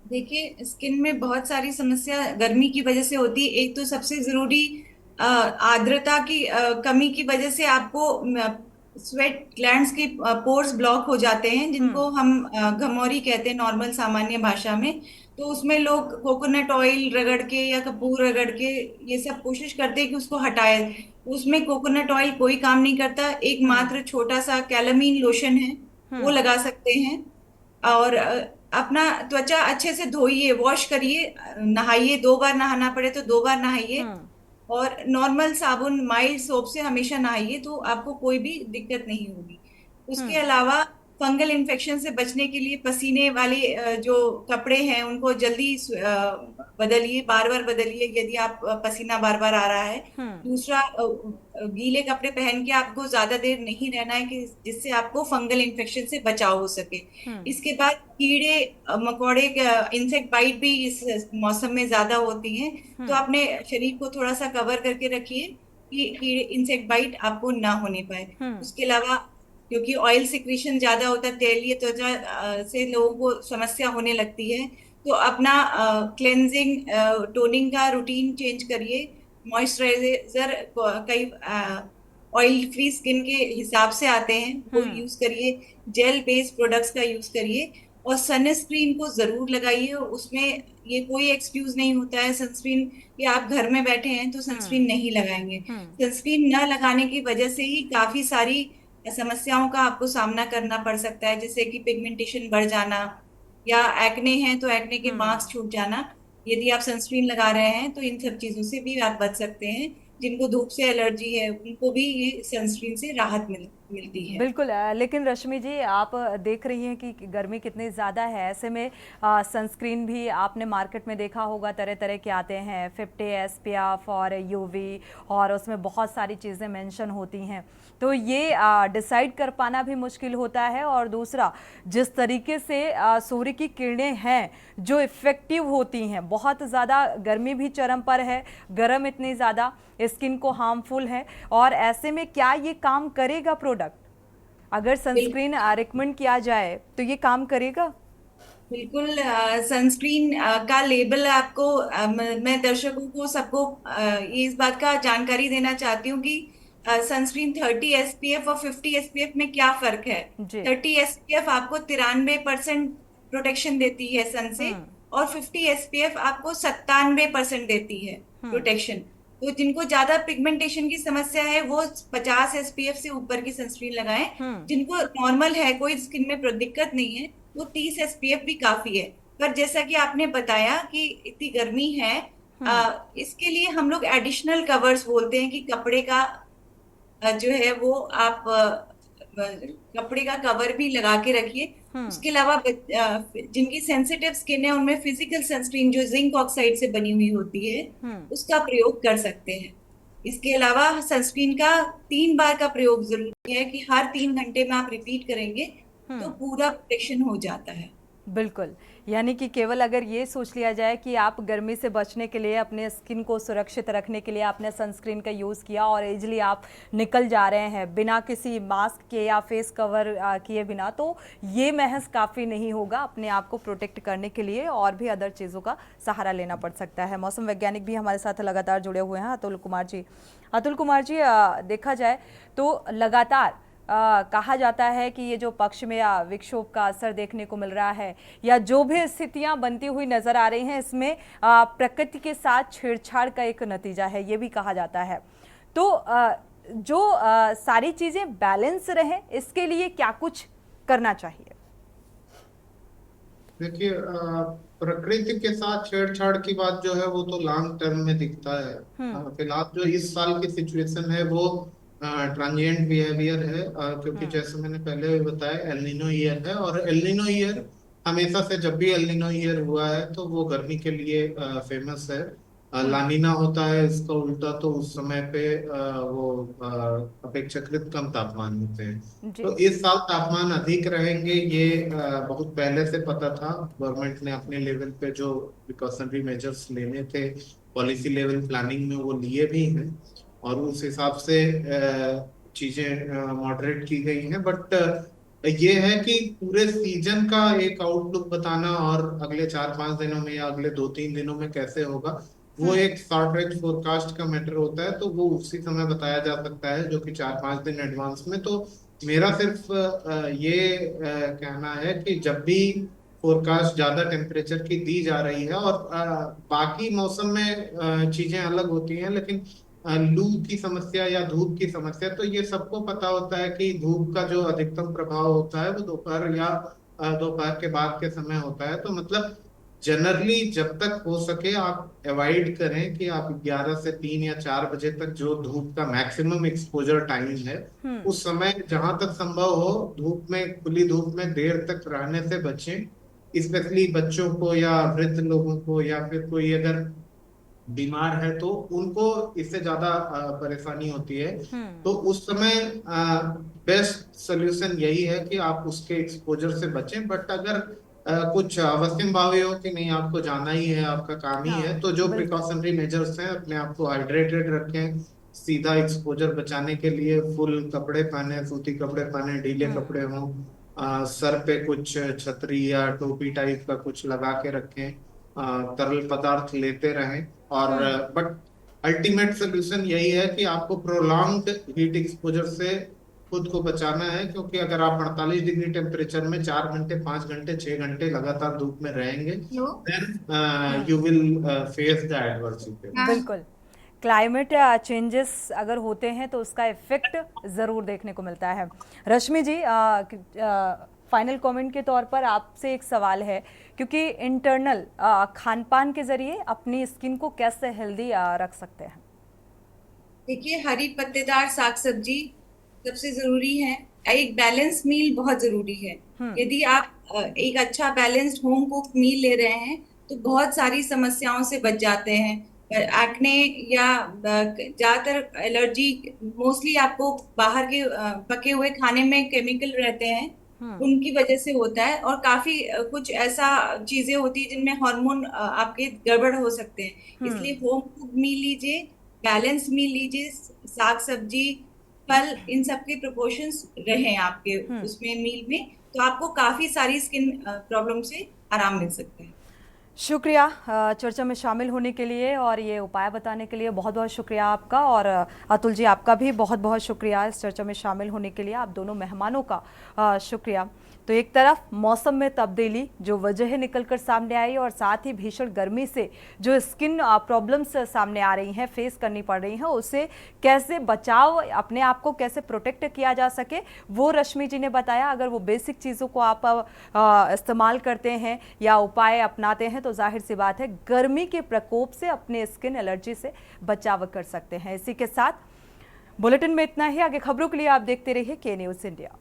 देखिए, स्किन में बहुत सारी समस्या गर्मी की वजह से होती है। एक तो सबसे जरूरी आर्द्रता की कमी की वजह से आपको स्वेट ग्लैंड्स के पोर्स ब्लॉक हो जाते हैं, जिनको हम घमौरी कहते हैं नॉर्मल सामान्य भाषा में। तो उसमें लोग कोकोनट ऑयल रगड़ के या कपूर रगड़ के ये सब कोशिश करते हैं कि उसको हटाए। उसमें कोकोनट ऑयल कोई काम नहीं करता, एकमात्र छोटा सा कैलामीन लोशन है वो लगा सकते हैं। और अपना त्वचा अच्छे से धोइए, वॉश करिए, नहाइए, 2 बार नहाना पड़े तो 2 बार नहाइए, और नॉर्मल साबुन माइल्ड सोप से हमेशा नहाइए, तो आपको कोई भी दिक्कत नहीं होगी। उसके अलावा फंगल इन्फेक्शन से बचने के लिए पसीने वाले जो कपड़े हैं उनको जल्दी बदलिए, बार बार बदलिए यदि आप पसीना बार बार आ रहा है। दूसरा, गीले कपड़े पहन के आपको ज्यादा देर नहीं रहना है कि जिससे आपको फंगल इन्फेक्शन से बचाव हो सके। इसके बाद कीड़े मकोड़े, इंसेक्ट बाइट भी इस मौसम में ज्यादा होती हैं, तो अपने शरीर को थोड़ा सा कवर करके रखिए कि कीड़े, इंसेक्ट बाइट आपको ना होने पाए। उसके अलावा क्योंकि ऑयल सिक्रीशन ज्यादा होता है, तेलीय त्वचा से लोगों को समस्या होने लगती है, तो अपना क्लेंजिंग टोनिंग का रूटीन चेंज करिए। मॉइस्चराइजर कई ऑयल फ्री स्किन के हिसाब से आते हैं, वो यूज करिए। जेल बेस्ड प्रोडक्ट्स का यूज करिए, और सनस्क्रीन को जरूर लगाइए। उसमें ये कोई एक्सक्यूज नहीं होता है सनस्क्रीन कि आप घर में बैठे हैं तो सनस्क्रीन नहीं लगाएंगे। सनस्क्रीन न लगाने की वजह से ही काफी सारी समस्याओं का आपको सामना करना पड़ सकता है, जैसे कि पिगमेंटेशन बढ़ जाना, या एक्ने है तो एक्ने के मार्क्स छूट जाना। यदि आप सनस्क्रीन लगा रहे हैं तो इन सब चीजों से भी आप बच सकते हैं। जिनको धूप से एलर्जी है उनको भी ये सनस्क्रीन से राहत मिलती है। बिल्कुल, लेकिन रश्मि जी, आप देख रही हैं कि गर्मी कितनी ज़्यादा है, ऐसे में सनस्क्रीन भी आपने मार्केट में देखा होगा तरह तरह के आते हैं, 50 SPF और UV, और उसमें बहुत सारी चीज़ें मेंशन होती हैं। तो ये डिसाइड कर पाना भी मुश्किल होता है। और दूसरा, जिस तरीके से सूर्य की किरणें हैं जो इफ़ेक्टिव होती हैं, बहुत ज़्यादा गर्मी भी चरम पर है, गर्म इतनी ज़्यादा, स्किन को हार्मफुल है, और ऐसे में क्या ये काम करेगा प्रोडक्ट? अगर सनस्क्रीन रिकमेंड किया जाए तो ये काम करेगा? बिल्कुल, सनस्क्रीन का लेबल आपको मैं दर्शकों को सबको ये इस बात का जानकारी देना चाहती हूँ कि सनस्क्रीन 30 SPF और 50 SPF में क्या फर्क है। 30 SPF आपको 93% प्रोटेक्शन देती है सन से, और 50 SPF आपको 97% देती है प्रोटेक्शन। तो जिनको ज्यादा पिगमेंटेशन की समस्या है वो 50 SPF से ऊपर की सनस्क्रीन लगाएं। जिनको नॉर्मल है, कोई स्किन में दिक्कत नहीं है, वो 30 SPF भी काफी है। पर जैसा कि आपने बताया कि इतनी गर्मी है, इसके लिए हम लोग एडिशनल कवर्स बोलते हैं कि कपड़े का जो है वो आप कपड़े का कवर भी लगा के रखिए। उसके अलावा जिनकी सेंसिटिव स्किन है उनमें फिजिकल सनस्क्रीन जो जिंक ऑक्साइड से बनी हुई होती है उसका प्रयोग कर सकते हैं। इसके अलावा सनस्क्रीन का 3 बार का प्रयोग जरूरी है कि हर 3 घंटे में आप रिपीट करेंगे तो पूरा प्रोटेक्शन हो जाता है। बिल्कुल, यानी कि केवल अगर ये सोच लिया जाए कि आप गर्मी से बचने के लिए अपने स्किन को सुरक्षित रखने के लिए आपने सनस्क्रीन का यूज़ किया और इजीली आप निकल जा रहे हैं बिना किसी मास्क के या फेस कवर किए बिना, तो ये महज काफ़ी नहीं होगा। अपने आप को प्रोटेक्ट करने के लिए और भी अदर चीज़ों का सहारा लेना पड़ सकता है। मौसम वैज्ञानिक भी हमारे साथ लगातार जुड़े हुए हैं, अतुल कुमार जी। अतुल कुमार जी, देखा जाए तो लगातार कहा जाता है कि ये जो पश्चिमी विक्षोभ का असर देखने को मिल रहा है या जो भी स्थितियां बनती हुई नजर आ रही हैं, इसमें प्रकृति के साथ छेड़छाड़ का एक नतीजा है, ये भी कहा जाता है। तो जो सारी चीजें बैलेंस रहें, इसके लिए क्या कुछ करना चाहिए? देखिए, प्रकृति के साथ छेड़छाड़ की बात जो है वो तो लॉन्ग टर्म में दिखता है। फिलहाल जो इस साल की सिचुएशन है वो ट्रांजिएंट बिहेवियर है, क्योंकि जैसे मैंने पहले भी बताया एल नीनो ईयर है, और एल नीनो ईयर हमेशा से जब भी एल नीनो ईयर हुआ है तो वो गर्मी के लिए फेमस है। लानीना होता है इसका उल्टा, तो उस समय पे वो अपेक्षाकृत कम तापमान होते हैं। तो इस साल तापमान अधिक रहेंगे ये बहुत पहले से पता था। गवर्नमेंट ने अपने लेवल पे जो प्रिकॉशनरी मेजर्स लेने थे पॉलिसी लेवल प्लानिंग में वो लिए भी हैं और उस हिसाब से चीजें मॉडरेट की गई हैं। बट ये है कि पूरे सीजन का एक आउटलुक बताना और अगले 4-5 दिनों में या अगले 2-3 दिनों में कैसे होगा वो एक शॉर्ट रेंज फोरकास्ट का मैटर होता है, तो वो उसी समय बताया जा सकता है, जो कि 4-5 दिन एडवांस में। तो मेरा सिर्फ ये कहना है कि जब भी फोरकास्ट ज्यादा टेम्परेचर की दी जा रही है और बाकी मौसम में चीजें अलग होती हैं, लेकिन लू की समस्या या धूप की समस्या तो ये सबको पता होता है कि धूप का जो अधिकतम प्रभाव होता है वो दोपहर या दोपहर के बाद के समय होता है। तो मतलब जनरली जब तक हो सके आप अवॉइड करें कि आप 11 से 3 या 4 बजे तक जो धूप का मैक्सिमम एक्सपोजर टाइम है उस समय जहां तक संभव हो धूप में, खुली धूप में देर तक रहने से बचें। स्पेशली बच्चों को या वृद्ध लोगों को या फिर कोई अगर बीमार है तो उनको इससे ज्यादा परेशानी होती है। तो उस समय बेस्ट सोल्यूशन यही है कि आप उसके एक्सपोजर से बचें। बट अगर कुछ अवश्यम भावी हो कि नहीं आपको जाना ही है, आपका काम ही है, तो जो प्रिकॉशनरी मेजर्स हैं अपने आप को हाइड्रेटेड रखें, सीधा एक्सपोजर बचाने के लिए फुल कपड़े पहने, सूती कपड़े पहने, ढीले कपड़े हों, सर पे कुछ छतरी या टोपी टाइप का कुछ लगा के रखें, तरल पदार्थ लेते रहें। और बट अल्टीमेट सोल्यूशन यही है कि आपको प्रोलॉन्ग्ड हीट एक्सपोजर से खुद को बचाना है, क्योंकि अगर आप 48 डिग्री टेम्परेचर में 4 घंटे, 5 घंटे, 6 घंटे लगातार धूप में रहेंगे then you will face the adverse effect. बिल्कुल, क्लाइमेट चेंजेस अगर होते हैं तो उसका इफेक्ट ज़रूर देखने को मिलता है। रश्मि जी, फाइनल कमेंट के तौर पर आपसे एक सवाल है, क्योंकि इंटरनल खान पान के जरिए अपनी स्किन को कैसे हेल्दी रख सकते हैं? देखिए, हरी पत्तेदार साग सब्जी सबसे जरूरी है। एक बैलेंस मील बहुत जरूरी है। यदि आप एक अच्छा बैलेंस्ड होम कुक मील ले रहे हैं तो बहुत सारी समस्याओं से बच जाते हैं। एक्ने या ज्यादातर एलर्जी मोस्टली आपको बाहर के पके हुए खाने में केमिकल रहते हैं उनकी वजह से होता है, और काफी कुछ ऐसा चीजें होती है जिनमें हार्मोन आपके गड़बड़ हो सकते हैं। इसलिए होम कुक मील लीजिए, बैलेंस मील लीजिए, साग सब्जी, फल, इन सब के प्रोपोर्शंस रहें आपके उसमें मील में, तो आपको काफी सारी स्किन प्रॉब्लम से आराम मिल सकता है। शुक्रिया चर्चा में शामिल होने के लिए और ये उपाय बताने के लिए बहुत बहुत शुक्रिया आपका, और अतुल जी आपका भी बहुत बहुत शुक्रिया इस चर्चा में शामिल होने के लिए। आप दोनों मेहमानों का शुक्रिया। तो एक तरफ मौसम में तब्दीली जो वजह निकल कर सामने आई और साथ ही भीषण गर्मी से जो स्किन प्रॉब्लम्स सामने आ रही हैं, फेस करनी पड़ रही हैं, उससे कैसे बचाव, अपने आप को कैसे प्रोटेक्ट किया जा सके वो रश्मि जी ने बताया। अगर वो बेसिक चीज़ों को आप इस्तेमाल करते हैं या उपाय अपनाते हैं तो जाहिर सी बात है गर्मी के प्रकोप से अपने स्किन एलर्जी से बचाव कर सकते हैं। इसी के साथ बुलेटिन में इतना ही। आगे खबरों के लिए आप देखते रहिए के न्यूज़ इंडिया।